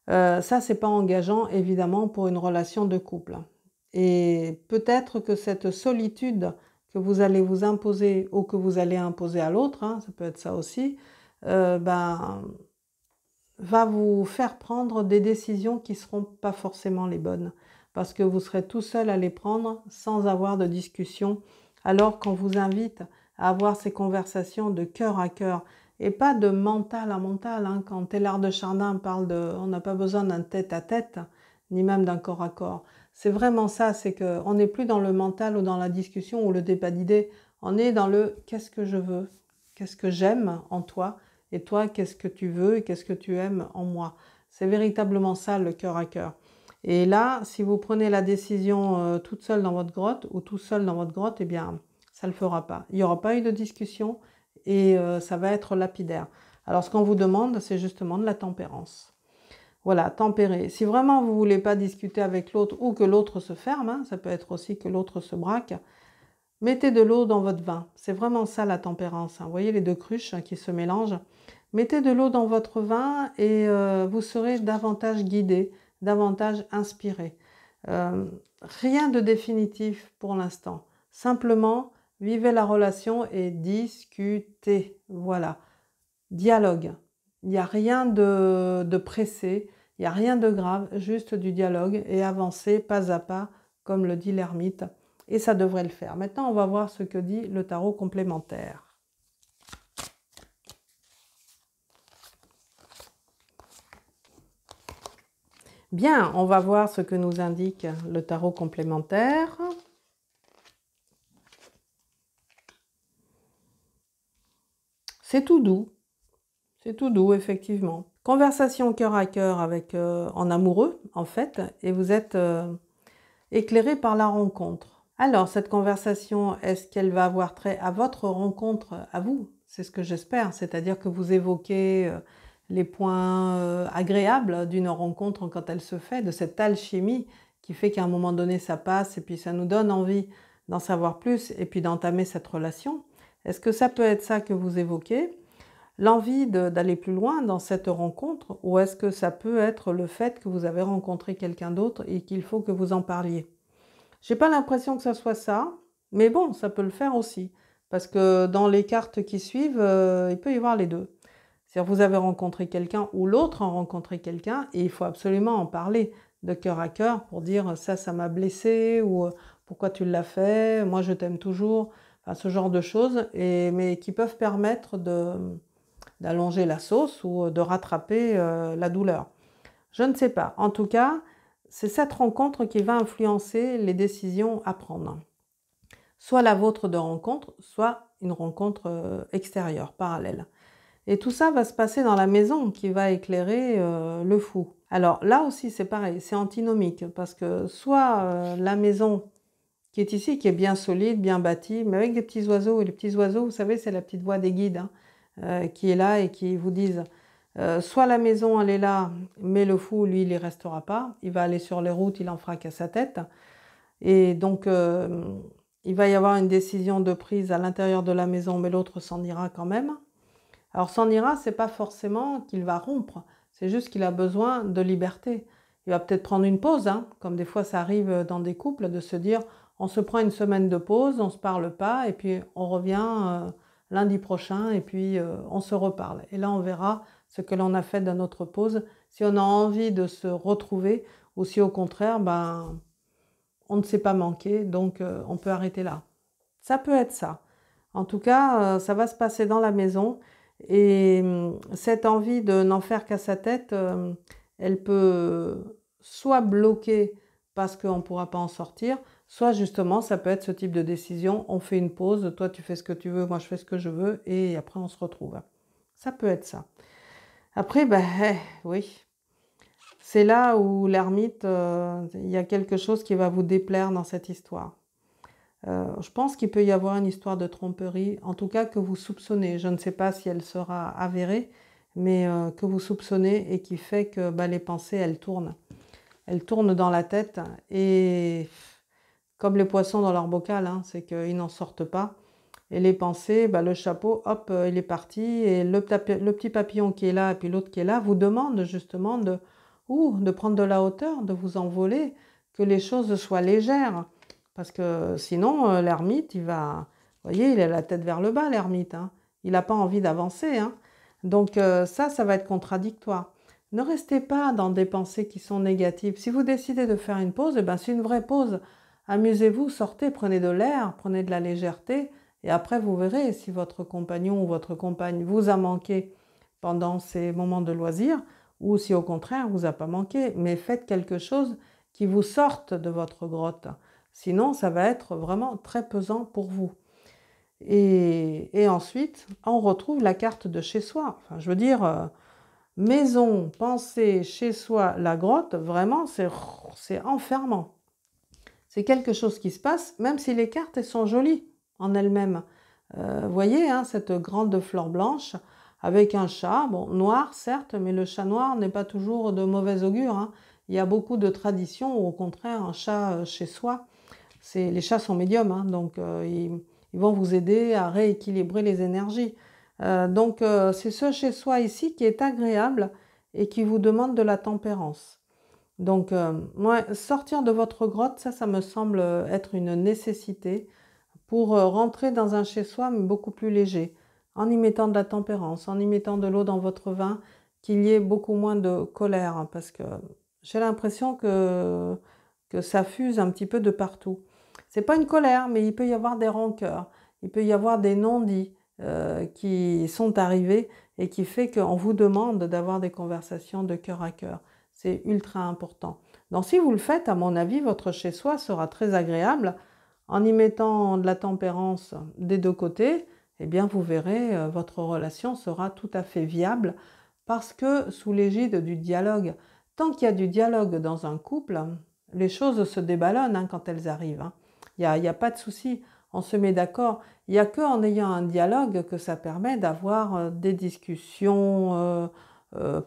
Ça, c'est pas engageant, évidemment, pour une relation de couple. Et peut-être que cette solitude que vous allez vous imposer ou que vous allez imposer à l'autre, hein, ça peut être ça aussi, va vous faire prendre des décisions qui ne seront pas forcément les bonnes. Parce que vous serez tout seul à les prendre sans avoir de discussion. Alors qu'on vous invite à avoir ces conversations de cœur à cœur et pas de mental à mental. Hein. Quand Teilhard de Chardin parle on n'a pas besoin d'un tête-à-tête, ni même d'un corps à corps. C'est vraiment ça, c'est qu'on n'est plus dans le mental ou dans la discussion ou le débat d'idées. On est dans le qu'est-ce que je veux, qu'est-ce que j'aime en toi, et toi, qu'est-ce que tu veux et qu'est-ce que tu aimes en moi. C'est véritablement ça, le cœur à cœur. Et là, si vous prenez la décision toute seule dans votre grotte ou tout seul dans votre grotte, ça ne le fera pas. Il n'y aura pas eu de discussion et ça va être lapidaire. Alors, ce qu'on vous demande, c'est justement de la tempérance. Voilà, tempérer. Si vraiment vous ne voulez pas discuter avec l'autre ou que l'autre se ferme, hein, ça peut être aussi que l'autre se braque, mettez de l'eau dans votre vin. C'est vraiment ça la tempérance. Hein. Vous voyez les deux cruches qui se mélangent. Mettez de l'eau dans votre vin et vous serez davantage guidé, davantage inspiré. Rien de définitif pour l'instant. Simplement, vivez la relation et discutez. Voilà. Dialogue. Il n'y a rien de pressé, il n'y a rien de grave, juste du dialogue et avancer pas à pas, comme le dit l'ermite. Et ça devrait le faire. Maintenant, on va voir ce que dit le tarot complémentaire. Bien, on va voir ce que nous indique le tarot complémentaire. C'est tout doux. C'est tout doux, effectivement. Conversation cœur à cœur avec en amoureux, en fait, et vous êtes éclairé par la rencontre. Alors, cette conversation, est-ce qu'elle va avoir trait à votre rencontre à vous? C'est ce que j'espère, c'est-à-dire que vous évoquez les points agréables d'une rencontre quand elle se fait, de cette alchimie qui fait qu'à un moment donné ça passe et puis ça nous donne envie d'en savoir plus et puis d'entamer cette relation. Est-ce que ça peut être ça que vous évoquez? L'envie d'aller plus loin dans cette rencontre, ou est-ce que ça peut être le fait que vous avez rencontré quelqu'un d'autre et qu'il faut que vous en parliez? J'ai pas l'impression que ça soit ça, mais bon, ça peut le faire aussi. Parce que dans les cartes qui suivent, il peut y avoir les deux. C'est-à-dire vous avez rencontré quelqu'un ou l'autre a rencontré quelqu'un et il faut absolument en parler de cœur à cœur pour dire ça m'a blessé ou pourquoi tu l'as fait, moi je t'aime toujours, enfin, ce genre de choses, mais qui peuvent permettre d'allonger la sauce ou de rattraper la douleur. Je ne sais pas. En tout cas, c'est cette rencontre qui va influencer les décisions à prendre. Soit la vôtre de rencontre, soit une rencontre extérieure, parallèle. Et tout ça va se passer dans la maison qui va éclairer le fou. Alors là aussi c'est pareil, c'est antinomique parce que soit la maison qui est ici, qui est bien solide, bien bâtie, mais avec des petits oiseaux, et les petits oiseaux, vous savez, c'est la petite voix des guides qui est là et qui vous disent soit la maison elle est là, mais le fou lui il y restera pas, il va aller sur les routes, il en fera qu'à sa tête. Et donc il va y avoir une décision de prise à l'intérieur de la maison, mais l'autre s'en ira quand même. Alors s'en ira, c'est pas forcément qu'il va rompre, c'est juste qu'il a besoin de liberté. Il va peut-être prendre une pause, hein, comme des fois ça arrive dans des couples, de se dire on se prend une semaine de pause, on se parle pas, et puis on revient lundi prochain, et puis on se reparle. Et là on verra ce que l'on a fait dans notre pause, si on a envie de se retrouver, ou si au contraire, ben, on ne s'est pas manqué, donc on peut arrêter là. Ça peut être ça. En tout cas, ça va se passer dans la maison. Et cette envie de n'en faire qu'à sa tête, elle peut soit bloquer parce qu'on ne pourra pas en sortir, soit justement ça peut être ce type de décision, on fait une pause, toi tu fais ce que tu veux, moi je fais ce que je veux, et après on se retrouve. Ça peut être ça. Après, ben oui, c'est là où l'ermite, il y a quelque chose qui va vous déplaire dans cette histoire. Je pense qu'il peut y avoir une histoire de tromperie, en tout cas que vous soupçonnez. Je ne sais pas si elle sera avérée, mais que vous soupçonnez et qui fait que bah, les pensées, elles tournent. Elles tournent dans la tête et comme les poissons dans leur bocal, hein, c'est qu'ils n'en sortent pas. Et les pensées, bah, le chapeau, hop, il est parti. Et le petit papillon qui est là et puis l'autre qui est là vous demande justement de prendre de la hauteur, de vous envoler, que les choses soient légères. Parce que sinon, l'ermite, il va... Vous voyez, il a la tête vers le bas, l'ermite. Hein. Il n'a pas envie d'avancer. Hein. Donc ça va être contradictoire. Ne restez pas dans des pensées qui sont négatives. Si vous décidez de faire une pause, eh ben, c'est une vraie pause. Amusez-vous, sortez, prenez de l'air, prenez de la légèreté. Et après, vous verrez si votre compagnon ou votre compagne vous a manqué pendant ces moments de loisirs ou si au contraire, vous a pas manqué. Mais faites quelque chose qui vous sorte de votre grotte. Sinon, ça va être vraiment très pesant pour vous. Et ensuite, on retrouve la carte de chez soi. Enfin, je veux dire, maison, pensée, chez soi, la grotte, vraiment, c'est enfermant. C'est quelque chose qui se passe, même si les cartes elles sont jolies en elles-mêmes. Vous voyez, hein, cette grande fleur blanche avec un chat, bon, noir certes, mais le chat noir n'est pas toujours de mauvais augure. Hein. Il y a beaucoup de traditions où au contraire, un chat chez soi, les chats sont médiums, hein, donc ils vont vous aider à rééquilibrer les énergies. Donc c'est ce chez soi ici qui est agréable et qui vous demande de la tempérance. Donc moi, sortir de votre grotte, ça me semble être une nécessité pour rentrer dans un chez soi mais beaucoup plus léger, en y mettant de la tempérance, en y mettant de l'eau dans votre vin, qu'il y ait beaucoup moins de colère, hein, parce que j'ai l'impression que ça fuse un petit peu de partout. C'est pas une colère, mais il peut y avoir des rancœurs, il peut y avoir des non-dits qui sont arrivés et qui fait qu'on vous demande d'avoir des conversations de cœur à cœur. C'est ultra important. Donc si vous le faites, à mon avis, votre chez-soi sera très agréable. En y mettant de la tempérance des deux côtés, eh bien vous verrez, votre relation sera tout à fait viable parce que sous l'égide du dialogue. Tant qu'il y a du dialogue dans un couple, les choses se déballonnent hein, quand elles arrivent. Hein. Il n'y a pas de souci, on se met d'accord. Il n'y a qu'en ayant un dialogue que ça permet d'avoir des discussions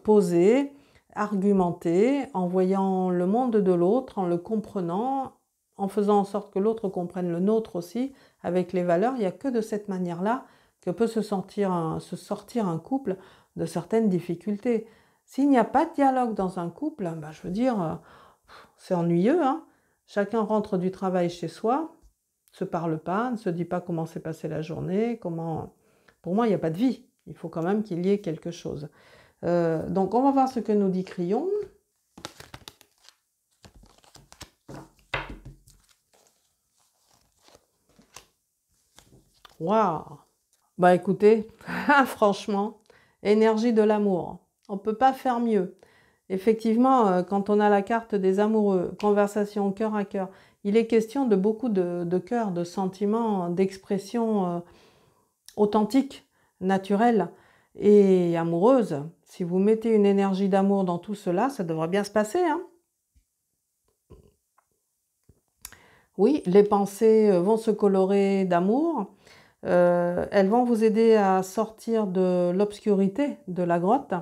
posées, argumentées, en voyant le monde de l'autre, en le comprenant, en faisant en sorte que l'autre comprenne le nôtre aussi, avec les valeurs. Il n'y a que de cette manière-là que peut se sortir un couple de certaines difficultés. S'il n'y a pas de dialogue dans un couple, ben, je veux dire, c'est ennuyeux. Hein. Chacun rentre du travail chez soi, se parle pas, ne se dit pas comment s'est passée la journée, comment... Pour moi, il n'y a pas de vie. Il faut quand même qu'il y ait quelque chose. Donc, on va voir ce que nous dit Crayon. Waouh! Bah écoutez, franchement, énergie de l'amour. On ne peut pas faire mieux. Effectivement, quand on a la carte des amoureux, conversation cœur à cœur, il est question de beaucoup de cœur, de sentiments, d'expressions authentiques, naturelles et amoureuses. Si vous mettez une énergie d'amour dans tout cela, ça devrait bien se passer, hein? Oui, les pensées vont se colorer d'amour. Elles vont vous aider à sortir de l'obscurité de la grotte.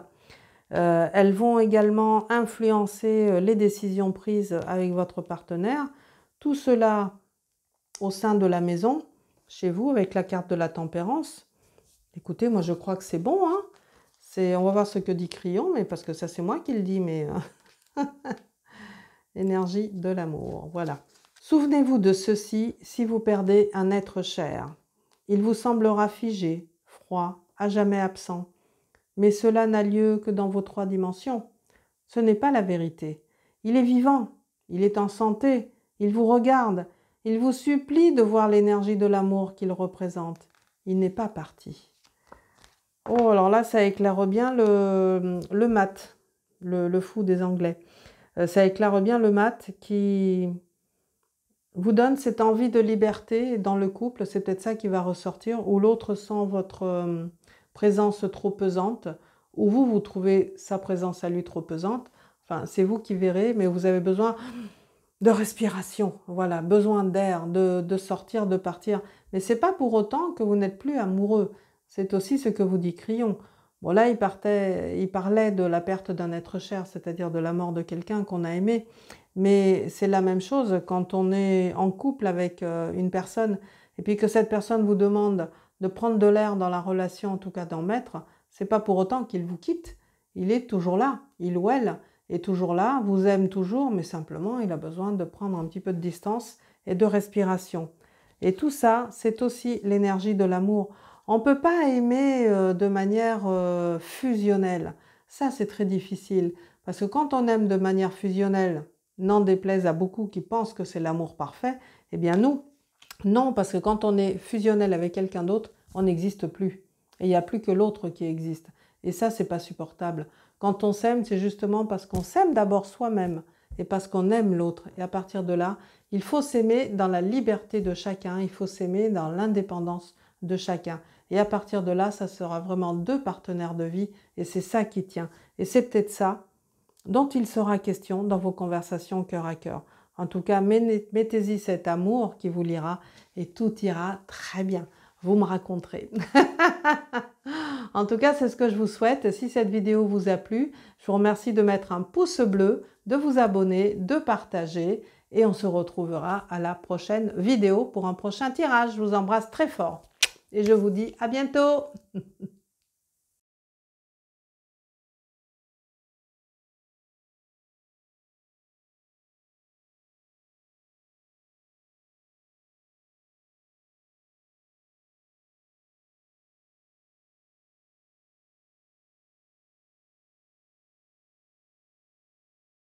Elles vont également influencer les décisions prises avec votre partenaire. Tout cela au sein de la maison, chez vous, avec la carte de la tempérance. Écoutez, moi je crois que c'est bon, hein. On va voir ce que dit Crayon, mais parce que ça c'est moi qui le dis, mais... énergie de l'amour, voilà. Souvenez-vous de ceci si vous perdez un être cher. Il vous semblera figé, froid, à jamais absent. Mais cela n'a lieu que dans vos 3 dimensions. Ce n'est pas la vérité. Il est vivant, il est en santé, il vous regarde, il vous supplie de voir l'énergie de l'amour qu'il représente. Il n'est pas parti. Oh, alors là, ça éclaire bien le mat, le fou des Anglais. Ça éclaire bien le mat qui vous donne cette envie de liberté dans le couple. C'est peut-être ça qui va ressortir, ou l'autre sent votre présence trop pesante, ou vous trouvez sa présence à lui trop pesante. Enfin, c'est vous qui verrez, mais vous avez besoin de respiration, voilà, besoin d'air, de sortir, de partir. Mais c'est pas pour autant que vous n'êtes plus amoureux. C'est aussi ce que vous dit Crayon. Bon là, il parlait de la perte d'un être cher, c'est-à-dire de la mort de quelqu'un qu'on a aimé. Mais c'est la même chose quand on est en couple avec une personne et puis que cette personne vous demande de prendre de l'air dans la relation, en tout cas d'en mettre, c'est pas pour autant qu'il vous quitte. Il est toujours là, il ou elle est toujours là, vous aime toujours, mais simplement il a besoin de prendre un petit peu de distance et de respiration. Et tout ça, c'est aussi l'énergie de l'amour. On ne peut pas aimer de manière fusionnelle. Ça, c'est très difficile. Parce que quand on aime de manière fusionnelle, n'en déplaise à beaucoup qui pensent que c'est l'amour parfait, eh bien nous, non, parce que quand on est fusionnel avec quelqu'un d'autre, on n'existe plus. Et il n'y a plus que l'autre qui existe. Et ça, c'est pas supportable. Quand on s'aime, c'est justement parce qu'on s'aime d'abord soi-même et parce qu'on aime l'autre. Et à partir de là, il faut s'aimer dans la liberté de chacun, il faut s'aimer dans l'indépendance de chacun. Et à partir de là, ça sera vraiment 2 partenaires de vie et c'est ça qui tient. Et c'est peut-être ça dont il sera question dans vos conversations cœur à cœur. En tout cas, mettez-y cet amour qui vous liera et tout ira très bien. Vous me raconterez. En tout cas, c'est ce que je vous souhaite. Si cette vidéo vous a plu, je vous remercie de mettre un pouce bleu, de vous abonner, de partager et on se retrouvera à la prochaine vidéo pour un prochain tirage. Je vous embrasse très fort et je vous dis à bientôt.